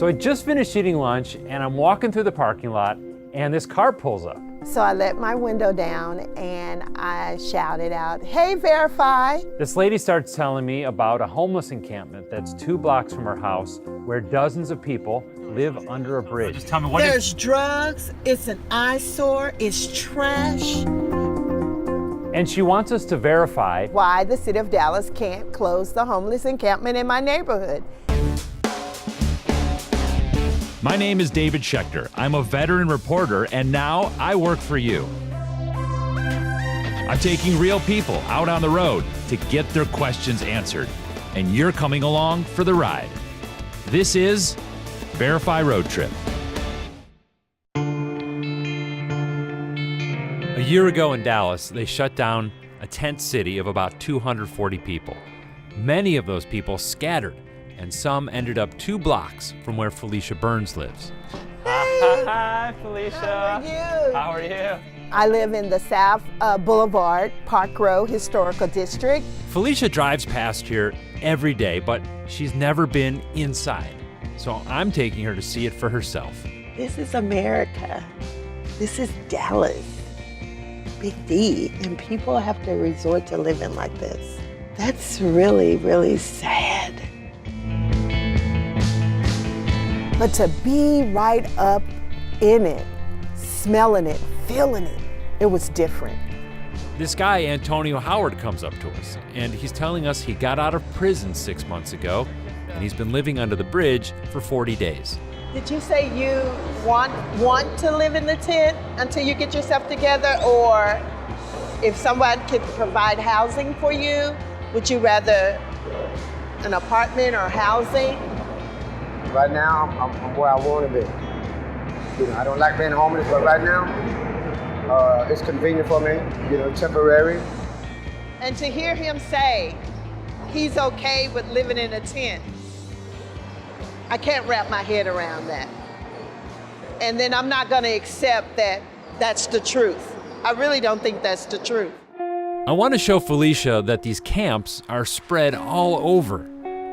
So I just finished eating lunch and I'm walking through the parking lot and this car pulls up. So I let my window down and I shouted out, "Hey, Verify." This lady starts telling me about a homeless encampment that's 2 blocks from her house where dozens of people live under a bridge. Just tell me what There's drugs, it's an eyesore, it's trash. And she wants us to verify Why the city of Dallas can't close the homeless encampment in my neighborhood. My name is David Schechter. I'm a veteran reporter, and now I work for you. I'm taking real people out on the road to get their questions answered, and you're coming along for the ride. This is Verify Road Trip. A year ago in Dallas, they shut down a tent city of about 240 people. Many of those people scattered, and some ended up 2 blocks from where Felicia Burns lives. Hi, Felicia. How are you? How are you? I live in the South Boulevard, Park Row Historical District. Felicia drives past here every day, but she's never been inside. So I'm taking her to see it for herself. This is America. This is Dallas. Big D. And people have to resort to living like this. That's really, really sad. But to be right up in it, smelling it, feeling it, it was different. This guy, Antonio Howard, comes up to us, and he's telling us he got out of prison 6 months ago, and he's been living under the bridge for 40 days. Did you say you want to live in the tent until you get yourself together, or if someone could provide housing for you, would you rather an apartment or housing? Right now, I'm where I want to be. You know, I don't like being homeless, but right now, it's convenient for me, you know, temporary. And to hear him say he's okay with living in a tent, I can't wrap my head around that. And then I'm not gonna accept that that's the truth. I really don't think that's the truth. I want to show Felicia that these camps are spread all over.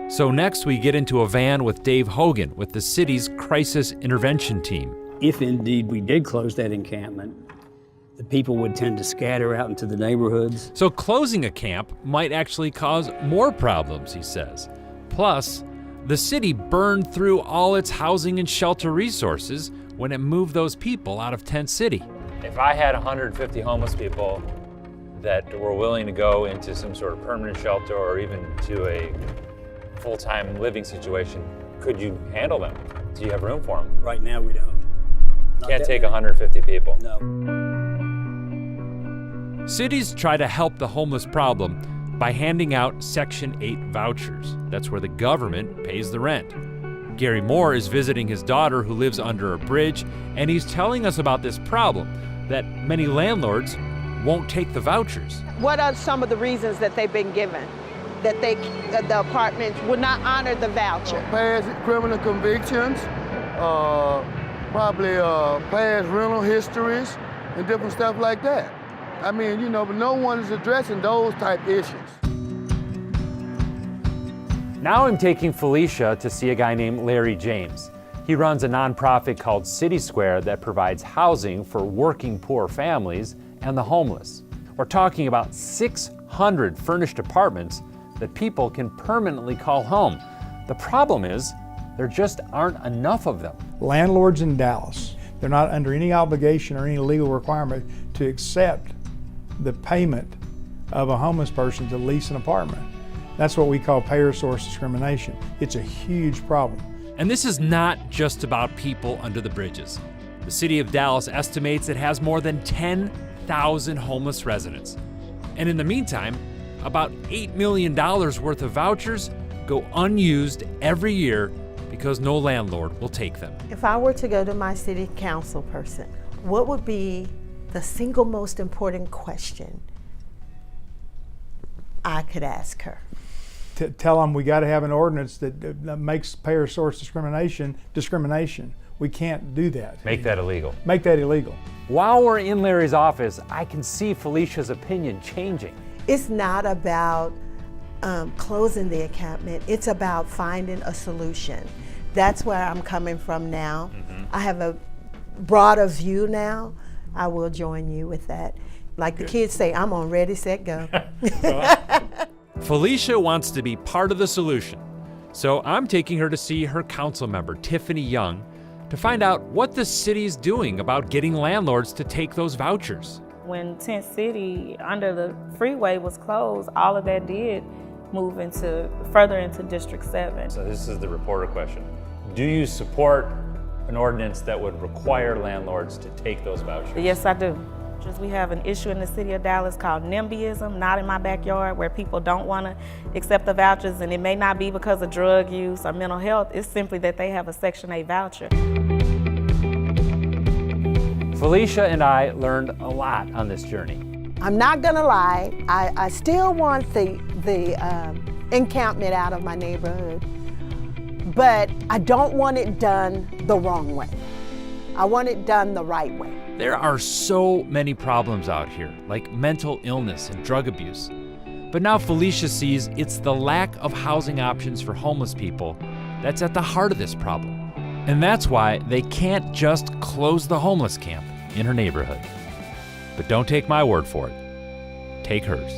So next we get into a van with Dave Hogan with the city's crisis intervention team. If indeed we did close that encampment, the people would tend to scatter out into the neighborhoods. So closing a camp might actually cause more problems, he says. Plus, the city burned through all its housing and shelter resources when it moved those people out of Tent City. If I had 150 homeless people that were willing to go into some sort of permanent shelter or even to a full-time living situation, could you handle them? Do you have room for them? Right now we don't. Can't take 150 people. No. Cities try to help the homeless problem by handing out Section 8 vouchers. That's where the government pays the rent. Gary Moore is visiting his daughter who lives under a bridge, and he's telling us about this problem, that many landlords won't take the vouchers. What are some of the reasons that they've been given? That the apartments would not honor the voucher? Past criminal convictions, probably past rental histories, and different stuff like that. I mean, you know, but no one is addressing those type issues. Now I'm taking Felicia to see a guy named Larry James. He runs a nonprofit called City Square that provides housing for working poor families and the homeless. We're talking about 600 furnished apartments that people can permanently call home. The problem is, there just aren't enough of them. Landlords in Dallas, they're not under any obligation or any legal requirement to accept the payment of a homeless person to lease an apartment. That's what we call payer source discrimination. It's a huge problem. And this is not just about people under the bridges. The city of Dallas estimates it has more than 10,000 homeless residents. And in the meantime, about $8 million worth of vouchers go unused every year because no landlord will take them. If I were to go to my city council person, what would be the single most important question I could ask her? To tell them we got to have an ordinance that makes payer source discrimination. We can't do that. Make that illegal. Make that illegal. While we're in Larry's office, I can see Felicia's opinion changing. It's not about closing the encampment, it's about finding a solution. That's where I'm coming from now. I have a broader view now. I will join you with that. Like the kids say, I'm on ready, set, go. Felicia wants to be part of the solution. So I'm taking her to see her council member, Tiffany Young, to find out what the city's doing about getting landlords to take those vouchers. When Tent City under the freeway was closed, all of that did move further into District 7. So this is the reporter question. Do you support an ordinance that would require landlords to take those vouchers? Yes, I do. We have an issue in the city of Dallas called NIMBYism, not in my backyard, where people don't want to accept the vouchers, and it may not be because of drug use or mental health. It's simply that they have a Section 8 voucher. Felicia and I learned a lot on this journey. I'm not gonna lie, I still want the encampment out of my neighborhood, but I don't want it done the wrong way. I want it done the right way. There are so many problems out here, like mental illness and drug abuse. But now Felicia sees it's the lack of housing options for homeless people that's at the heart of this problem. And that's why they can't just close the homeless camp in her neighborhood. But don't take my word for it. Take hers.